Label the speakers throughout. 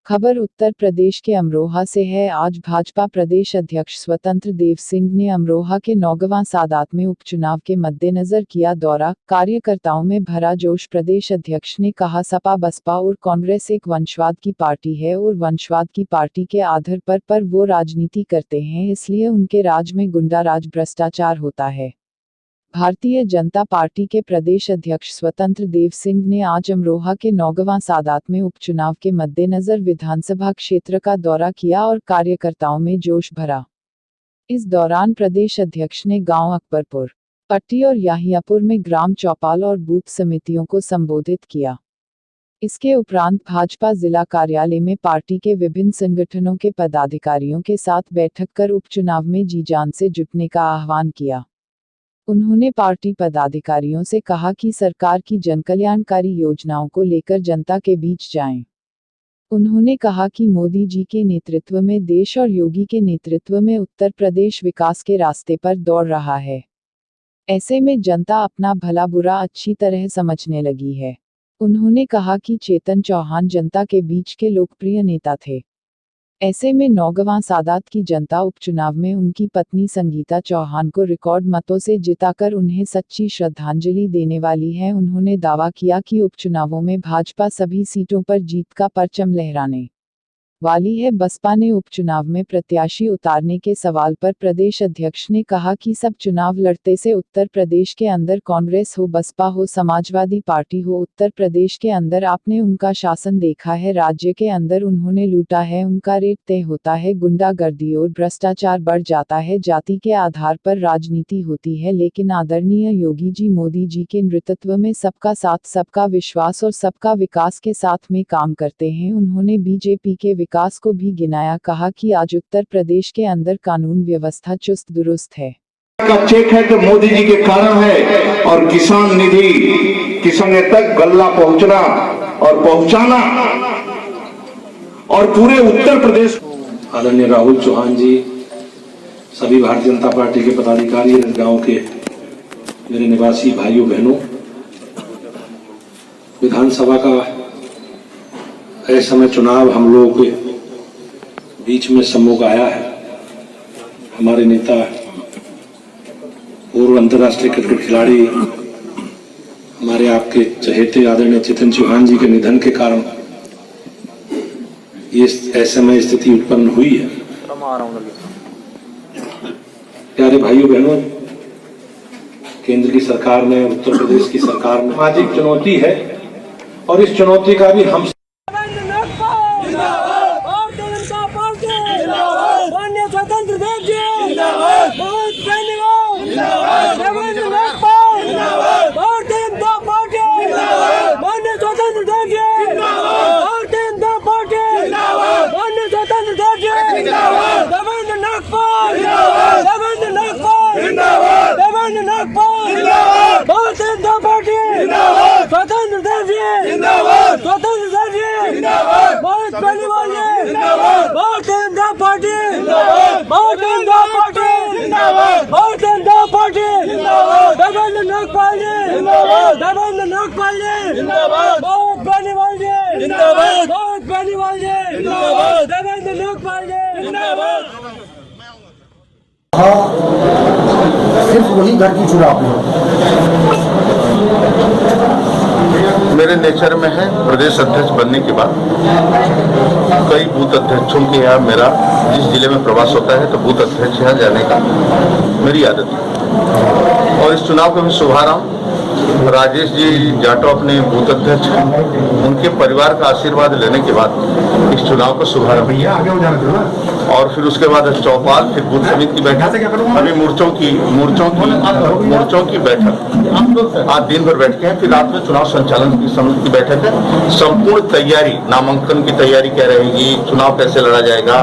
Speaker 1: खबर उत्तर प्रदेश के अमरोहा से है। आज भाजपा प्रदेश अध्यक्ष स्वतंत्र देव सिंह ने अमरोहा के नौगवां सादात में उपचुनाव के मद्देनजर किया दौरा। कार्यकर्ताओं में भरा जोश। प्रदेश अध्यक्ष ने कहा, सपा बसपा और कांग्रेस एक वंशवाद की पार्टी है और वंशवाद की पार्टी के आधार पर वो राजनीति करते हैं, इसलिए उनके राज में गुंडाराज भ्रष्टाचार होता है। भारतीय जनता पार्टी के प्रदेश अध्यक्ष स्वतंत्र देव सिंह ने आज अमरोहा के नौगवां सादात में उपचुनाव के मद्देनजर विधानसभा क्षेत्र का दौरा किया और कार्यकर्ताओं में जोश भरा। इस दौरान प्रदेश अध्यक्ष ने गांव अकबरपुर, पट्टी और याहियापुर में ग्राम चौपाल और बूथ समितियों को संबोधित किया। इसके उपरांत भाजपा जिला कार्यालय में पार्टी के विभिन्न संगठनों के पदाधिकारियों के साथ बैठक कर उपचुनाव में जी जान से जुटने का आह्वान किया। उन्होंने पार्टी पदाधिकारियों से कहा कि सरकार की जनकल्याणकारी योजनाओं को लेकर जनता के बीच जाएं। उन्होंने कहा कि मोदी जी के नेतृत्व में देश और योगी के नेतृत्व में उत्तर प्रदेश विकास के रास्ते पर दौड़ रहा है। ऐसे में जनता अपना भला बुरा अच्छी तरह समझने लगी है। उन्होंने कहा कि चेतन चौहान जनता के बीच के लोकप्रिय नेता थे। ऐसे में नौगवां सादात की जनता उपचुनाव में उनकी पत्नी संगीता चौहान को रिकॉर्ड मतों से जिताकर उन्हें सच्ची श्रद्धांजलि देने वाली है। उन्होंने दावा किया कि उपचुनावों में भाजपा सभी सीटों पर जीत का परचम लहराने वाली है। बसपा ने उपचुनाव में प्रत्याशी उतारने के सवाल पर प्रदेश अध्यक्ष ने कहा कि सब चुनाव लड़ते से उत्तर प्रदेश के अंदर कांग्रेस हो, बसपा हो, समाजवादी पार्टी हो, उत्तर प्रदेश के अंदर आपने उनका शासन देखा है। राज्य के अंदर उन्होंने लूटा है, उनका रेट तय होता है, गुंडागर्दी और भ्रष्टाचार बढ़ जाता है, जाति के आधार पर राजनीति होती है। लेकिन आदरणीय योगी जी, मोदी जी के नेतृत्व में सबका साथ, सबका विश्वास और सबका विकास के साथ में काम करते हैं। उन्होंने बीजेपी के विकास को भी गिनाया। कहा कि आज उत्तर प्रदेश के अंदर कानून व्यवस्था चुस्त दुरुस्त है।
Speaker 2: का चेक है तो मोदी जी के कारण है, और किसान निधि किसान तक गल्ला पहुंचना और पहुंचाना और पूरे उत्तर प्रदेश।
Speaker 3: आदरणीय राहुल चौहान जी, सभी भारतीय जनता पार्टी के पदाधिकारी, गांव के मेरे निवासी भाइयों बहनों, विधानसभा का इस समय चुनाव हम लोगों के बीच में सम्मुख आया है। हमारे नेता, पूर्व अंतर्राष्ट्रीय क्रिकेट खिलाड़ी, हमारे आपके चहेते आदरणीय चेतन चौहान जी के निधन के कारण ये ऐसे स्थिति उत्पन्न हुई है। प्यारे भाइयों बहनों, केंद्र की सरकार ने, उत्तर प्रदेश की सरकार ने सामाजिक चुनौती है और इस चुनौती का भी हम
Speaker 4: स्वतंत्र देव जी जिंदाबाद, बहुत धन्यवाद जिंदाबाद, भारतीय जनता पार्टी जिंदाबाद, माननीय स्वतंत्र देव जी जिंदाबाद, भारतीय जनता पार्टी जिंदाबाद, माननीय स्वतंत्र देव जी जिंदाबाद, देवेंद्र नागपाल जिंदाबाद, देवेंद्र नागपाल जिंदाबाद, देवेंद्र नागपाल जिंदाबाद, भारतीय जनता पार्टी जिंदाबाद, स्वतंत्र देव जी जिंदाबाद, स्वतंत्र देव जी जिंदाबाद, बहुत धन्यवाद जी जिंदाबाद, भारतीय जनता पार्टी जिंदाबाद, भारतीय जनता पार्टी जिंदाबाद, भारतीय जनता पार्टी जिंदाबाद, देवेंद्र नागपाल जी जिंदाबाद, देवेंद्र नागपाल जी जिंदाबाद, बहुत धन्यवाद जी जिंदाबाद, बहुत धन्यवाद जी जिंदाबाद, देवेंद्र नागपाल जी जिंदाबाद।
Speaker 5: सिर्फ वही घर की चुनाव मेरे नेचर में है। प्रदेश अध्यक्ष बनने के बाद कई बूथ अध्यक्षों के यहाँ मेरा जिस जिले में प्रवास होता है तो बूथ अध्यक्ष यहाँ जाने का मेरी आदत है। और इस चुनाव का भी शुभारंभ राजेश जी जाटो अपने बूथ अध्यक्ष, उनके परिवार का आशीर्वाद लेने के बाद इस चुनाव का शुभारंभ किया। और फिर उसके बाद चौपाल, फिर बूथ समिति की बैठक, अभी मोर्चों की बैठक आज दिन भर बैठ के हैं। फिर रात में चुनाव संचालन की समिति की बैठक है। संपूर्ण तैयारी, नामांकन की तैयारी क्या रहेगी, चुनाव कैसे लड़ा जाएगा,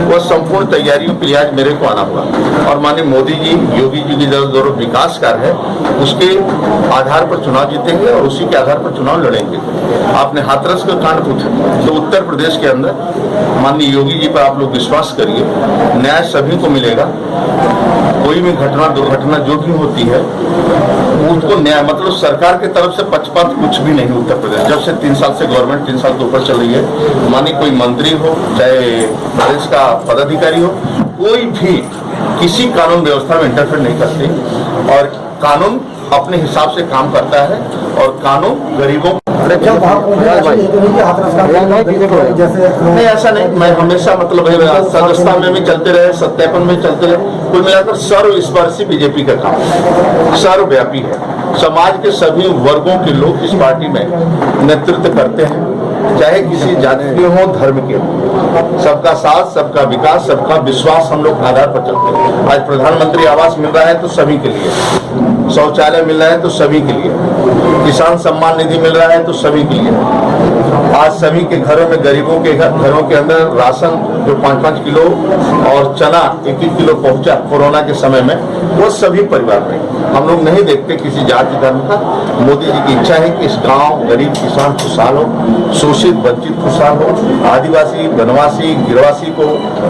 Speaker 5: वह संपूर्ण तैयारियों के लिए आज मेरे को आना हुआ। और माननीय मोदी जी, योगी जी की जो विकास कार्य है उसके आधार पर चुनाव जीतेंगे और उसी के आधार पर चुनाव लड़ेंगे। आपने हाथरस का कांड पूछा तो उत्तर प्रदेश के अंदर माननीय योगी जी पर आप लोग विश्वास करिए, न्याय सभी को मिलेगा। कोई भी घटना दुर्घटना जो भी होती है उसको न्याय मतलब सरकार की तरफ से पक्षपात कुछ भी नहीं उत्तर प्रदेश जब से 3 साल से गवर्नमेंट 3 साल के ऊपर चल रही है। मानी कोई मंत्री हो चाहे प्रदेश का पदाधिकारी हो कोई भी किसी कानून व्यवस्था में इंटरफेयर नहीं करती और कानून अपने हिसाब से काम करता है और कानून गरीबों नहीं ऐसा नहीं। मैं हमेशा मतलब सदस्यता में भी चलते रहे सत्यापन में चलते रहे कुल मिलाकर सर्वस्पर्शी बीजेपी का काम सर्वव्यापी है। समाज के सभी वर्गों के लोग इस पार्टी में नेतृत्व करते हैं चाहे किसी जाति के हो धर्म के हो। सबका साथ सबका विकास सबका विश्वास हम लोग आधार पर चलते हैं। आज प्रधानमंत्री आवास मिल रहा है तो सभी के लिए, शौचालय मिल रहा है तो सभी के लिए, किसान सम्मान निधि मिल रहा है तो सभी के लिए। आज सभी के घरों में गरीबों के घरों के अंदर राशन जो 5-5 किलो और चना 1-1 किलो पहुंचा कोरोना के समय में वो सभी परिवार में। हम लोग नहीं देखते किसी जाति धर्म का। मोदी जी की इच्छा है कि इस गांव गरीब किसान खुशहाल हो, शोषित वंचित खुशहाल हो, आदिवासी वनवासी गिरवासी को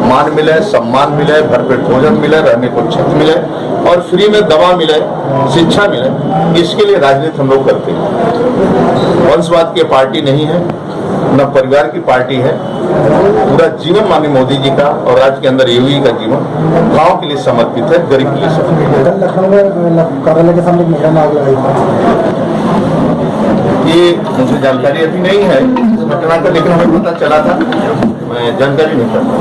Speaker 5: मान मिले, सम्मान मिले, भरपेट भोजन मिले, रहने को छत मिले और फ्री में दवा मिले, शिक्षा मिले। इसके लिए राजनीति हम लोग करते हैं। वंशवाद की पार्टी नहीं है न परिवार की पार्टी है। पूरा जीवन माननीय मोदी जी का और राज्य के अंदर योगी का जीवन गांव के लिए समर्पित है, गरीब के लिए समर्पित है।
Speaker 6: लखनऊ में कार्यालय के सामने महिला में आग लगाई थी।
Speaker 5: ये मुझे जानकारी अभी नहीं है घटना का, लेकिन हमें पता चला था। मैं जानकारी नहीं करता।